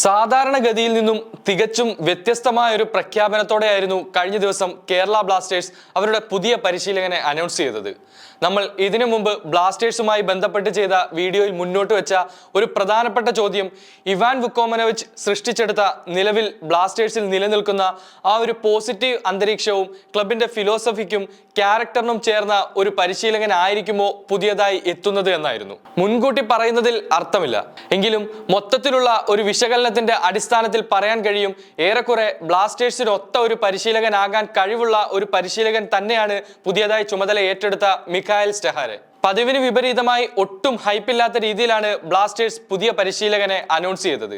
സാധാരണഗതിയിൽ നിന്നും തികച്ചും വ്യത്യസ്തമായ ഒരു പ്രഖ്യാപനത്തോടെയായിരുന്നു കഴിഞ്ഞ ദിവസം കേരള ബ്ലാസ്റ്റേഴ്സ് അവരുടെ പുതിയ പരിശീലകനെ അനൗൺസ് ചെയ്തത്. നമ്മൾ ഇതിനു മുമ്പ് ബ്ലാസ്റ്റേഴ്സുമായി ബന്ധപ്പെട്ട് ചെയ്ത വീഡിയോയിൽ മുന്നോട്ട് വെച്ച ഒരു പ്രധാനപ്പെട്ട ചോദ്യം ഇവാൻ വുക്കോമനോവിച്ച് സൃഷ്ടിച്ചെടുത്ത നിലവിൽ ബ്ലാസ്റ്റേഴ്സിൽ നിലനിൽക്കുന്ന ആ ഒരു പോസിറ്റീവ് അന്തരീക്ഷവും ക്ലബിന്റെ ഫിലോസഫിക്കും ക്യാരക്ടറിനും ചേർന്ന ഒരു പരിശീലകനായിരിക്കുമോ പുതിയതായി എത്തുന്നത് എന്നായിരുന്നു. മുൻകൂട്ടി പറയുന്നതിൽ അർത്ഥമില്ല, എങ്കിലും മൊത്തത്തിലുള്ള ഒരു വിശകലനത്തിന്റെ അടിസ്ഥാനത്തിൽ പറയാൻ കഴിയും ഏറെക്കുറെ ബ്ലാസ്റ്റേഴ്സിനൊത്ത ഒരു പരിശീലകനാകാൻ കഴിവുള്ള ഒരു പരിശീലകൻ തന്നെയാണ് പുതിയതായി ചുമതല ഏറ്റെടുത്ത മിഖായൽ സ്റ്റെഹാരെ. പതിവിന് വിപരീതമായി ഒട്ടും ഹൈപ്പില്ലാത്ത രീതിയിലാണ് ബ്ലാസ്റ്റേഴ്സ് പുതിയ പരിശീലകനെ അനൗൺസ് ചെയ്തത്.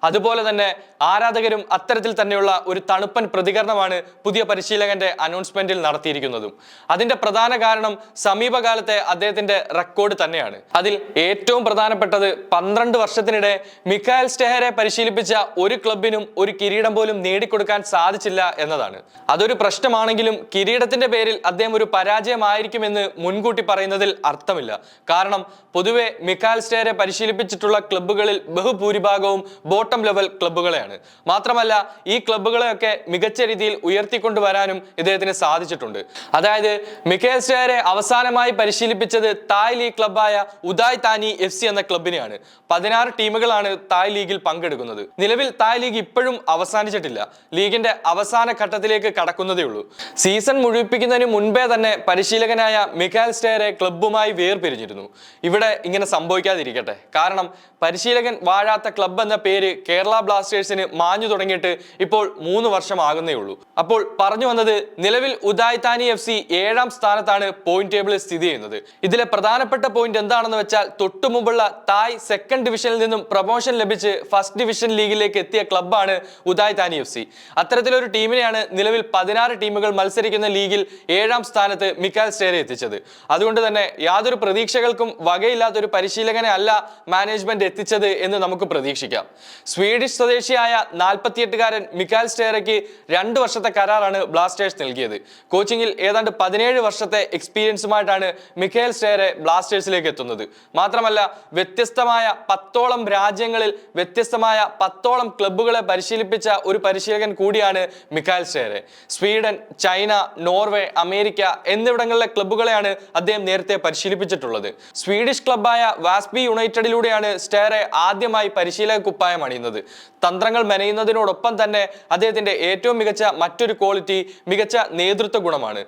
അതുപോലെ തന്നെ ആരാധകരും അത്തരത്തിൽ തന്നെയുള്ള ഒരു തണുപ്പൻ പ്രതികരണമാണ് പുതിയ പരിശീലകന്റെ അനൗൺസ്മെന്റിൽ നടത്തിയിരിക്കുന്നതും. അതിന്റെ പ്രധാന കാരണം സമീപകാലത്തെ അദ്ദേഹത്തിന്റെ റെക്കോർഡ് തന്നെയാണ്. അതിൽ ഏറ്റവും പ്രധാനപ്പെട്ടത് 12 വർഷത്തിനിടെ മിഖായൽ സ്റ്റെഹാരെ പരിശീലിപ്പിച്ച ഒരു ക്ലബിനും ഒരു കിരീടം പോലും നേടിക്കൊടുക്കാൻ സാധിച്ചില്ല എന്നതാണ്. അതൊരു പ്രശ്നമാണെങ്കിലും കിരീടത്തിന്റെ പേരിൽ അദ്ദേഹം ഒരു പരാജയമായിരിക്കുമെന്ന് മുൻകൂട്ടി പറയുന്നതിൽ അർത്ഥമില്ല. കാരണം പൊതുവെ മിഖായൽ സ്റ്റെഹാരെ പരിശീലിപ്പിച്ചിട്ടുള്ള ക്ലബ്ബുകളിൽ ബഹുഭൂരിഭാഗവും ബോട്ടം ലെവൽ ക്ലബ്ബുകളെയാണ്. മാത്രമല്ല ഈ ക്ലബ്ബുകളെയൊക്കെ മികച്ച രീതിയിൽ ഉയർത്തിക്കൊണ്ടുവരാനും ഇദ്ദേഹത്തിന് സാധിച്ചിട്ടുണ്ട്. അതായത് മിഖായൽ സ്റ്റെഹാരെ അവസാനമായി പരിശീലിപ്പിച്ചത് തായ് ലീഗ് ക്ലബ്ബായ ഉദായ് താനി FC എന്ന ക്ലബിനെയാണ്. 16 ടീമുകളാണ് തായ് ലീഗിൽ പങ്കെടുക്കുന്നത്. നിലവിൽ തായ് ലീഗ് ഇപ്പോഴും അവസാനിച്ചിട്ടില്ല, ലീഗിന്റെ അവസാന ഘട്ടത്തിലേക്ക് കടക്കുന്നതേ ഉള്ളൂ. സീസൺ മുഴുവിപ്പിക്കുന്നതിന് മുൻപേ തന്നെ പരിശീലകനായ മിഖായൽ സ്റ്റെഹാരെ ക്ലബ്ബുമായി വേർപിരിഞ്ഞിരുന്നു. ഇവിടെ ഇങ്ങനെ സംഭവിക്കാതിരിക്കട്ടെ, കാരണം പരിശീലകൻ വാഴാത്ത ക്ലബ്ബ് എന്ന പേര് കേരള ബ്ലാസ്റ്റേഴ്സിന് മാഞ്ഞു തുടങ്ങിയിട്ട് ഇപ്പോൾ 3 വർഷം ആകുന്നേ ഉള്ളൂ. അപ്പോൾ പറഞ്ഞു വന്നത്, നിലവിൽ ഉദായ് താനി FC 7ാം സ്ഥാനത്താണ് പോയിന്റ് ടേബിളിൽ സ്ഥിതി ചെയ്യുന്നത്. ഇതിലെ പ്രധാനപ്പെട്ട പോയിന്റ് എന്താണെന്ന് വെച്ചാൽ തൊട്ടുമുമ്പുള്ള തായ് 2nd ഡിവിഷനിൽ നിന്നും പ്രൊമോഷൻ ലഭിച്ച് 1st ഡിവിഷൻ ലീഗിലേക്ക് എത്തിയ ക്ലബ്ബാണ് ഉദായ് താനി FC. അത്തരത്തിലൊരു ടീമിനെയാണ് നിലവിൽ 16 ടീമുകൾ മത്സരിക്കുന്ന ലീഗിൽ 7ാം സ്ഥാനത്ത് മിഖായൽ സ്റ്റെഹാരെ എത്തിച്ചത്. അതുകൊണ്ട് തന്നെ യാതൊരു പ്രതീക്ഷകൾക്കും വകയില്ലാത്ത ഒരു പരിശീലകനെ അല്ല മാനേജ്മെന്റ് എത്തിച്ചത് എന്ന് നമുക്ക് പ്രതീക്ഷിക്കാം. സ്വീഡിഷ് സ്വദേശിയായ 48-കാരൻ മിഖായൽ സ്റ്റെഹാരെക്ക് 2 വർഷത്തെ കരാറാണ് ബ്ലാസ്റ്റേഴ്സ് നൽകിയത്. കോച്ചിങ്ങിൽ ഏതാണ്ട് 17 വർഷത്തെ എക്സ്പീരിയൻസുമായിട്ടാണ് മിഖായൽ സ്റ്റെഹാരെ ബ്ലാസ്റ്റേഴ്സിലേക്ക് എത്തുന്നത്. മാത്രമല്ല വ്യത്യസ്തമായ 10ഓളം രാജ്യങ്ങളിൽ വ്യത്യസ്തമായ 10ഓളം ക്ലബ്ബുകളെ പരിശീലിപ്പിച്ച ഒരു പരിശീലകൻ കൂടിയാണ് Mikael Stahre. Sweden, China, Norway, America എന്നിവിടങ്ങളിലെ ക്ലബ്ബുകളെയാണ് അദ്ദേഹം നേരത്തെ പരിശീലിപ്പിച്ചിട്ടുള്ളത്. സ്വീഡിഷ് ക്ലബ്ബായ വാസ്ബി യുണൈറ്റഡിലൂടെയാണ് സ്റ്റെഹാരെ ആദ്യമായി പരിശീലക കുപ്പായം അണിയുന്നത്. തന്ത്രങ്ങൾ മെനയുന്നതിനോടൊപ്പം തന്നെ അദ്ദേഹത്തിന്റെ ഏറ്റവും മികച്ച മറ്റൊരു ക്വാളിറ്റി മികച്ച നേതൃത്വ ഗുണമാണ്.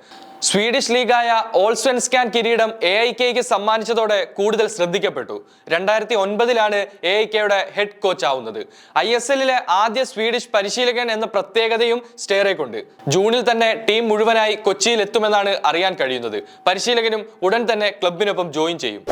സ്വീഡിഷ് ലീഗായ ഓൾസ്വെൻസ്കാൻ കിരീടം AIKയ്ക്ക് സമ്മാനിച്ചതോടെ കൂടുതൽ ശ്രദ്ധിക്കപ്പെട്ടു. 2009-ലാണ് AIKയുടെ ഹെഡ് കോച്ച് ആവുന്നത്. ISL-ലെ ആദ്യ സ്വീഡിഷ് പരിശീലകൻ എന്ന പ്രത്യേകതയും സ്റ്റെഹാരെക്കുണ്ട്. ജൂണിൽ തന്നെ ടീം മുഴുവനായി കൊച്ചിയിൽ എത്തുമെന്നാണ് അറിയാൻ കഴിയുന്നത്. പരിശീലകനും ഉടൻ തന്നെ ക്ലബിനൊപ്പം ജോയിൻ ചെയ്യും.